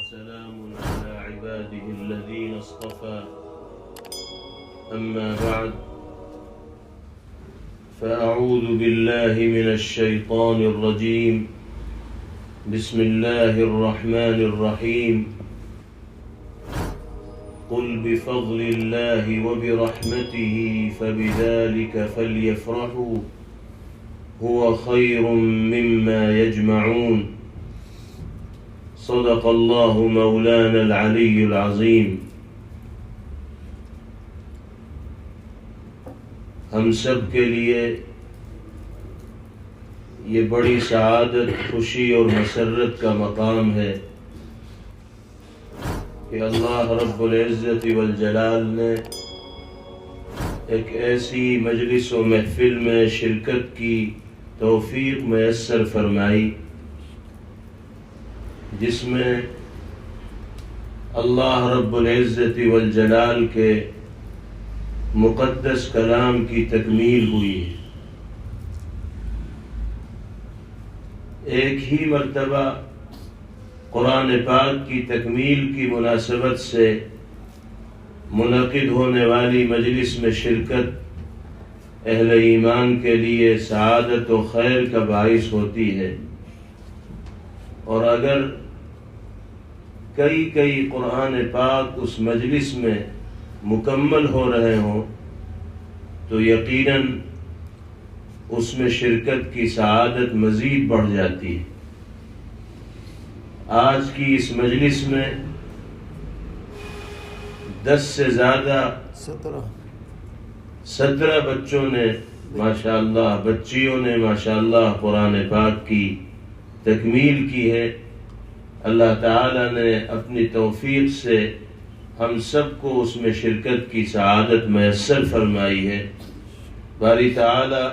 وسلام على عباده الذين اصطفى أما بعد فأعوذ بالله من الشيطان الرجيم بسم الله الرحمن الرحيم قل بفضل الله وبرحمته فبذلك فليفرحوا هو خير مما يجمعون صدق الله مولانا العلي العظيم۔ ہم سب کے لیے یہ بڑی سعادت، خوشی اور مسرت کا مقام ہے کہ اللہ رب العزت والجلال نے ایک ایسی مجلس و محفل میں شرکت کی توفیق میسر فرمائی جس میں اللہ رب العزت والجلال کے مقدس کلام کی تکمیل ہوئی ہے۔ ایک ہی مرتبہ قرآن پاک کی تکمیل کی مناسبت سے منعقد ہونے والی مجلس میں شرکت اہل ایمان کے لیے سعادت و خیر کا باعث ہوتی ہے، اور اگر کئی قرآن پاک اس مجلس میں مکمل ہو رہے ہوں تو یقیناً اس میں شرکت کی سعادت مزید بڑھ جاتی ہے۔ آج کی اس مجلس میں 10 سے زیادہ 17 بچوں نے ماشاءاللہ، بچیوں نے ماشاءاللہ قرآن پاک کی تکمیل کی ہے۔ اللہ تعالیٰ نے اپنی توفیق سے ہم سب کو اس میں شرکت کی سعادت میسر فرمائی ہے۔ باری تعالیٰ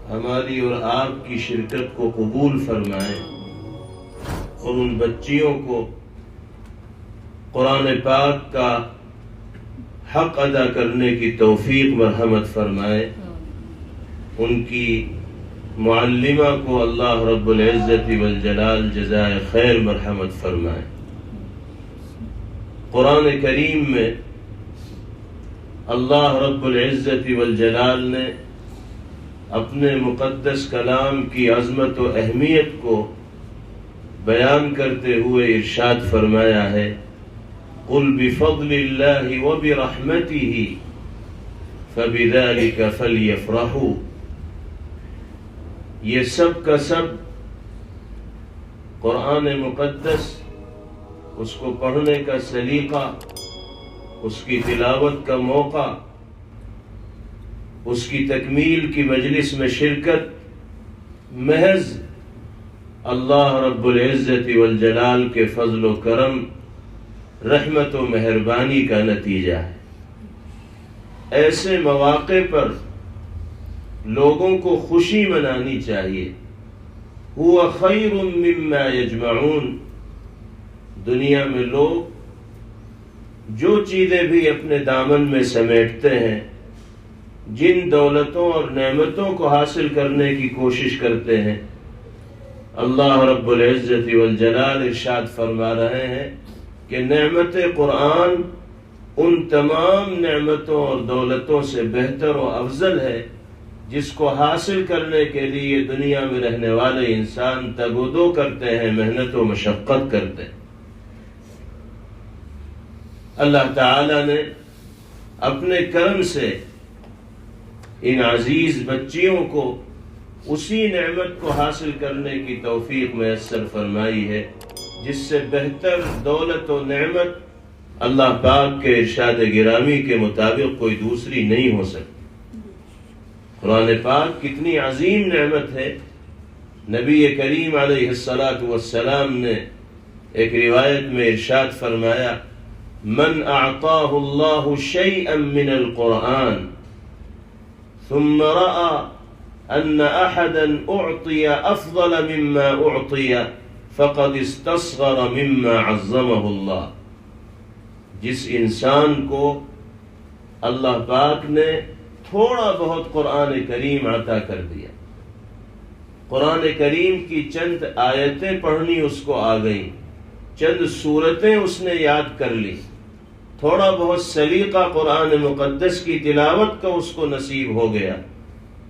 ہماری اور آپ کی شرکت کو قبول فرمائے اور ان بچیوں کو قرآن پاک کا حق ادا کرنے کی توفیق مرحمت فرمائے۔ ان کی معلمہ کو اللہ رب العزت والجلال جزائے خیر مرحمت فرمائے۔ قرآن کریم میں اللہ رب العزت والجلال نے اپنے مقدس کلام کی عظمت و اہمیت کو بیان کرتے ہوئے ارشاد فرمایا ہے، قل بفضل اللہ وبرحمتہ فبذلک فلیفرحوا۔ یہ سب کا سب قرآن مقدس، اس کو پڑھنے کا سلیقہ، اس کی تلاوت کا موقع، اس کی تکمیل کی مجلس میں شرکت محض اللہ رب العزت والجلال کے فضل و کرم، رحمت و مہربانی کا نتیجہ ہے۔ ایسے مواقع پر لوگوں کو خوشی منانی چاہیے۔ هو خیر مما یجمعون۔ دنیا میں لوگ جو چیزیں بھی اپنے دامن میں سمیٹتے ہیں، جن دولتوں اور نعمتوں کو حاصل کرنے کی کوشش کرتے ہیں، اللہ رب العزت والجلال ارشاد فرما رہے ہیں کہ نعمت قرآن ان تمام نعمتوں اور دولتوں سے بہتر و افضل ہے جس کو حاصل کرنے کے لیے دنیا میں رہنے والے انسان تگ و دو کرتے ہیں، محنت و مشقت کرتے ہیں۔ اللہ تعالی نے اپنے کرم سے ان عزیز بچیوں کو اسی نعمت کو حاصل کرنے کی توفیق میسر فرمائی ہے جس سے بہتر دولت و نعمت اللہ پاک کے ارشاد گرامی کے مطابق کوئی دوسری نہیں ہو سکتی۔ قرآن پاک کتنی عظیم نعمت ہے۔ نبی کریم علیہ السلام نے ایک روایت میں ارشاد فرمایا، من اعطاہ اللہ شیئا من القرآن ثم رأى ان احدا اعطی افضل مما اعطی فقد استصغر مما عظمہ اللہ۔ جس انسان کو اللہ پاک نے تھوڑا بہت قرآن کریم عطا کر دیا، قرآن کریم کی چند آیتیں پڑھنی اس کو آ گئیں، چند صورتیں اس نے یاد کر لی، تھوڑا بہت سلیقہ قرآن مقدس کی تلاوت کا اس کو نصیب ہو گیا،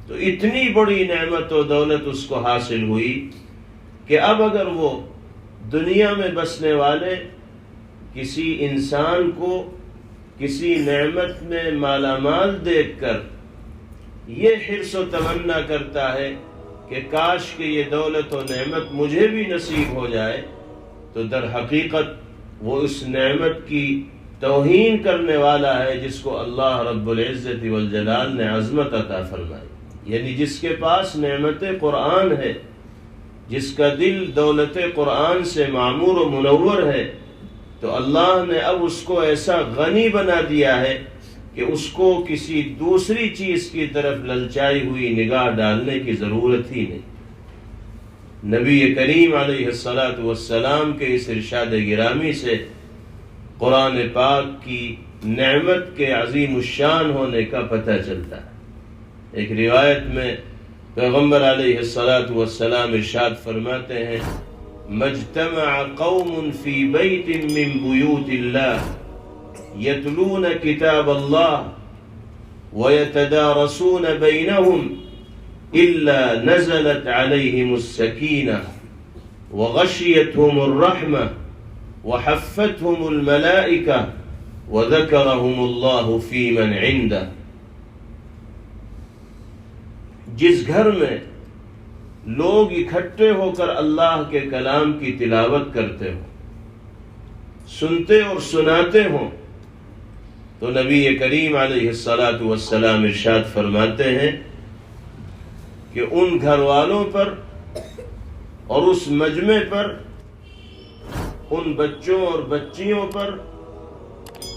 تو اتنی بڑی نعمت و دولت اس کو حاصل ہوئی کہ اب اگر وہ دنیا میں بسنے والے کسی انسان کو کسی نعمت میں مالا مال دیکھ کر یہ حرص و تمنا کرتا ہے کہ کاش کہ یہ دولت و نعمت مجھے بھی نصیب ہو جائے، تو در حقیقت وہ اس نعمت کی توہین کرنے والا ہے جس کو اللہ رب العزت والجلال نے عظمت عطا فرمائی۔ یعنی جس کے پاس نعمت قرآن ہے، جس کا دل دولت قرآن سے معمور و منور ہے، تو اللہ نے اب اس کو ایسا غنی بنا دیا ہے کہ اس کو کسی دوسری چیز کی طرف للچائی ہوئی نگاہ ڈالنے کی ضرورت ہی نہیں۔ نبی کریم علیہ الصلاۃ والسلام کے اس ارشاد گرامی سے قرآن پاک کی نعمت کے عظیم الشان ہونے کا پتہ چلتا ہے۔ ایک روایت میں پیغمبر علیہ الصلاۃ والسلام ارشاد فرماتے ہیں، مجتمع قوم فی بیت من بیوت اللہ یتلون کتاب اللہ ویتدارسون بینہم الا نزلت علیہم السکینہ وغشیتہم الرحمہ وحفتہم الملائکہ وذکرہم اللہ فی من عندہ۔ جس گھر میں لوگ اکٹھے ہو کر اللہ کے کلام کی تلاوت کرتے ہوں، سنتے اور سناتے ہوں، تو نبی کریم علیہ الصلاۃ والسلام ارشاد فرماتے ہیں کہ ان گھر والوں پر اور اس مجمع پر، ان بچوں اور بچیوں پر،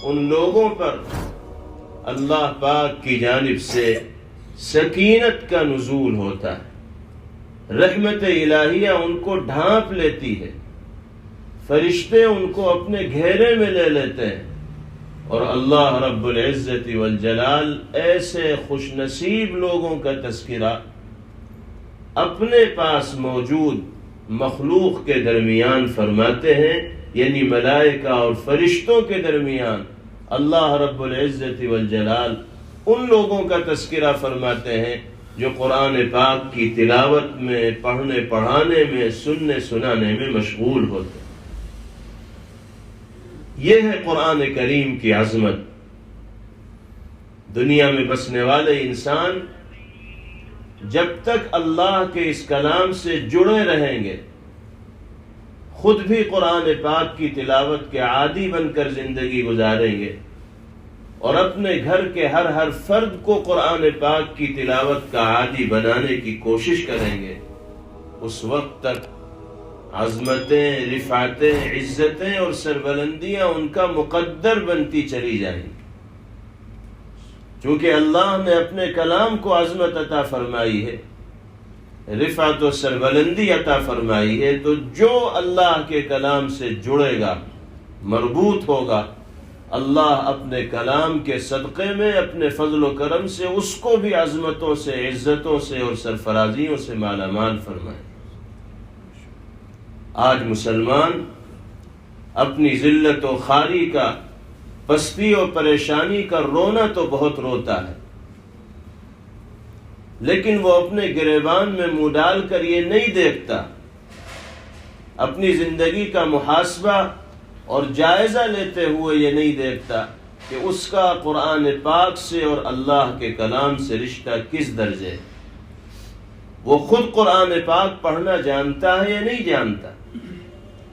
ان لوگوں پر اللہ پاک کی جانب سے سکینت کا نزول ہوتا ہے، رحمت الہیہ ان کو ڈھانپ لیتی ہے، فرشتے ان کو اپنے گھیرے میں لے لیتے ہیں، اور اللہ رب العزت والجلال ایسے خوش نصیب لوگوں کا تذکرہ اپنے پاس موجود مخلوق کے درمیان فرماتے ہیں، یعنی ملائکہ اور فرشتوں کے درمیان اللہ رب العزت والجلال ان لوگوں کا تذکرہ فرماتے ہیں جو قرآن پاک کی تلاوت میں، پڑھنے پڑھانے میں، سننے سنانے میں مشغول ہوتے ہیں۔ یہ ہے قرآن کریم کی عظمت۔ دنیا میں بسنے والے انسان جب تک اللہ کے اس کلام سے جڑے رہیں گے، خود بھی قرآن پاک کی تلاوت کے عادی بن کر زندگی گزاریں گے، اور اپنے گھر کے ہر فرد کو قرآن پاک کی تلاوت کا عادی بنانے کی کوشش کریں گے، اس وقت تک عظمتیں، رفعتیں، عزتیں اور سربلندیاں ان کا مقدر بنتی چلی جائیں گی۔ چونکہ اللہ نے اپنے کلام کو عظمت عطا فرمائی ہے، رفعت و سربلندی عطا فرمائی ہے، تو جو اللہ کے کلام سے جڑے گا، مربوط ہوگا، اللہ اپنے کلام کے صدقے میں اپنے فضل و کرم سے اس کو بھی عظمتوں سے، عزتوں سے اور سرفرازیوں سے مالا مال فرمائے۔ آج مسلمان اپنی ذلت و خواری کا، پستی و پریشانی کا رونا تو بہت روتا ہے، لیکن وہ اپنے گریبان میں منہ ڈال کر یہ نہیں دیکھتا، اپنی زندگی کا محاسبہ اور جائزہ لیتے ہوئے یہ نہیں دیکھتا کہ اس کا قرآن پاک سے اور اللہ کے کلام سے رشتہ کس درجے ہے۔ وہ خود قرآن پاک پڑھنا جانتا ہے یا نہیں جانتا،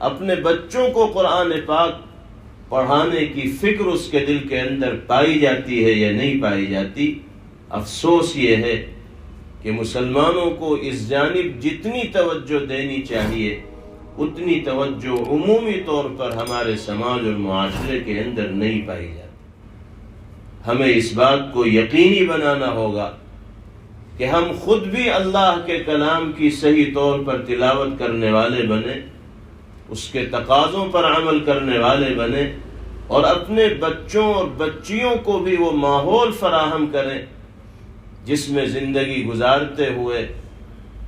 اپنے بچوں کو قرآن پاک پڑھانے کی فکر اس کے دل کے اندر پائی جاتی ہے یا نہیں پائی جاتی۔ افسوس یہ ہے کہ مسلمانوں کو اس جانب جتنی توجہ دینی چاہیے اتنی توجہ عمومی طور پر ہمارے سماج اور معاشرے کے اندر نہیں پائی جاتی۔ ہمیں اس بات کو یقینی بنانا ہوگا کہ ہم خود بھی اللہ کے کلام کی صحیح طور پر تلاوت کرنے والے بنیں، اس کے تقاضوں پر عمل کرنے والے بنیں، اور اپنے بچوں اور بچیوں کو بھی وہ ماحول فراہم کریں جس میں زندگی گزارتے ہوئے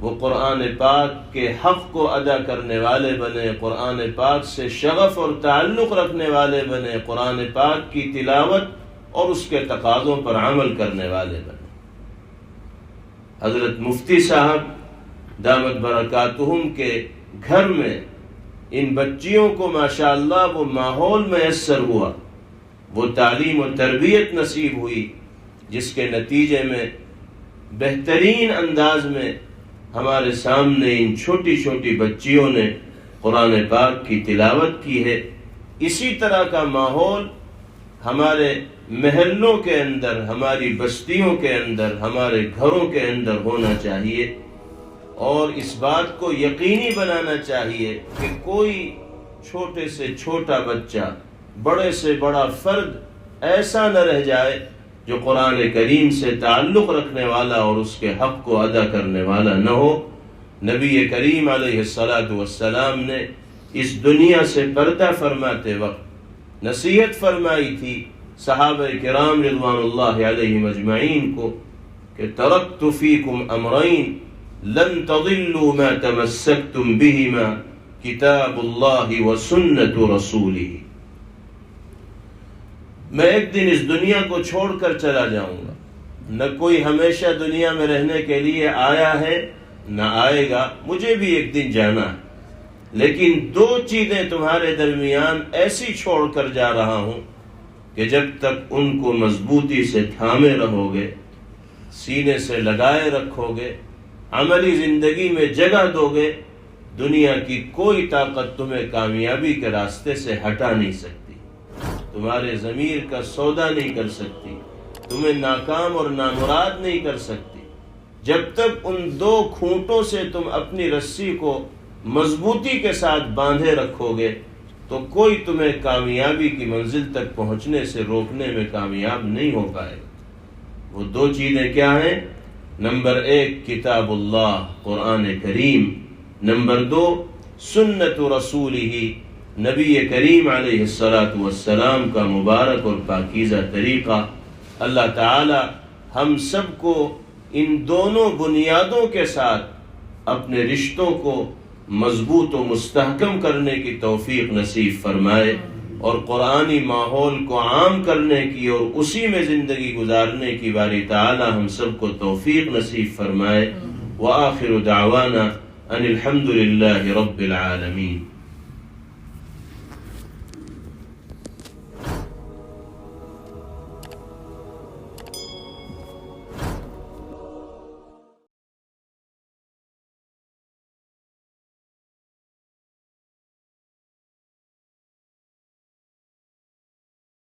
وہ قرآن پاک کے حق کو ادا کرنے والے بنے، قرآن پاک سے شغف اور تعلق رکھنے والے بنے، قرآن پاک کی تلاوت اور اس کے تقاضوں پر عمل کرنے والے بنے۔ حضرت مفتی صاحب دامت برکاتہم کے گھر میں ان بچیوں کو ماشاءاللہ وہ ماحول میسر ہوا، وہ تعلیم و تربیت نصیب ہوئی، جس کے نتیجے میں بہترین انداز میں ہمارے سامنے ان چھوٹی چھوٹی بچیوں نے قرآن پاک کی تلاوت کی ہے۔ اسی طرح کا ماحول ہمارے محلوں کے اندر، ہماری بستیوں کے اندر، ہمارے گھروں کے اندر ہونا چاہیے، اور اس بات کو یقینی بنانا چاہیے کہ کوئی چھوٹے سے چھوٹا بچہ، بڑے سے بڑا فرد ایسا نہ رہ جائے جو قرآن کریم سے تعلق رکھنے والا اور اس کے حق کو ادا کرنے والا نہ ہو۔ نبی کریم علیہ الصلاۃ والسلام نے اس دنیا سے پردہ فرماتے وقت نصیحت فرمائی تھی صحابہ کرام رضوان اللہ علیہم اجمعین کو کہ ترکت فیکم امرین لن تضلوا ما تمسکتم بہما کتاب اللہ وسنت رسولہ۔ میں ایک دن اس دنیا کو چھوڑ کر چلا جاؤں گا، نہ کوئی ہمیشہ دنیا میں رہنے کے لیے آیا ہے نہ آئے گا، مجھے بھی ایک دن جانا ہے، لیکن دو چیزیں تمہارے درمیان ایسی چھوڑ کر جا رہا ہوں کہ جب تک ان کو مضبوطی سے تھامے رہو گے، سینے سے لگائے رکھو گے، عملی زندگی میں جگہ دو گے، دنیا کی کوئی طاقت تمہیں کامیابی کے راستے سے ہٹا نہیں سکتی، تمہارے ضمیر کا سودا نہیں کر سکتی، تمہیں ناکام اور نامراد نہیں کر سکتی۔ جب تک ان دو کھونٹوں سے تم اپنی رسی کو مضبوطی کے ساتھ باندھے رکھو گے تو کوئی تمہیں کامیابی کی منزل تک پہنچنے سے روکنے میں کامیاب نہیں ہو پائے گا۔ وہ دو چیزیں کیا ہیں؟ نمبر 1 کتاب اللہ قرآن کریم، نمبر 2 سنت رسولہ نبی کریم علیہ الصلاۃ والسلام کا مبارک اور پاکیزہ طریقہ۔ اللہ تعالی ہم سب کو ان دونوں بنیادوں کے ساتھ اپنے رشتوں کو مضبوط و مستحکم کرنے کی توفیق نصیب فرمائے، اور قرآنی ماحول کو عام کرنے کی اور اسی میں زندگی گزارنے کی باری تعالی ہم سب کو توفیق نصیب فرمائے۔ وآخر دعوانا ان الحمد للہ رب العالمین۔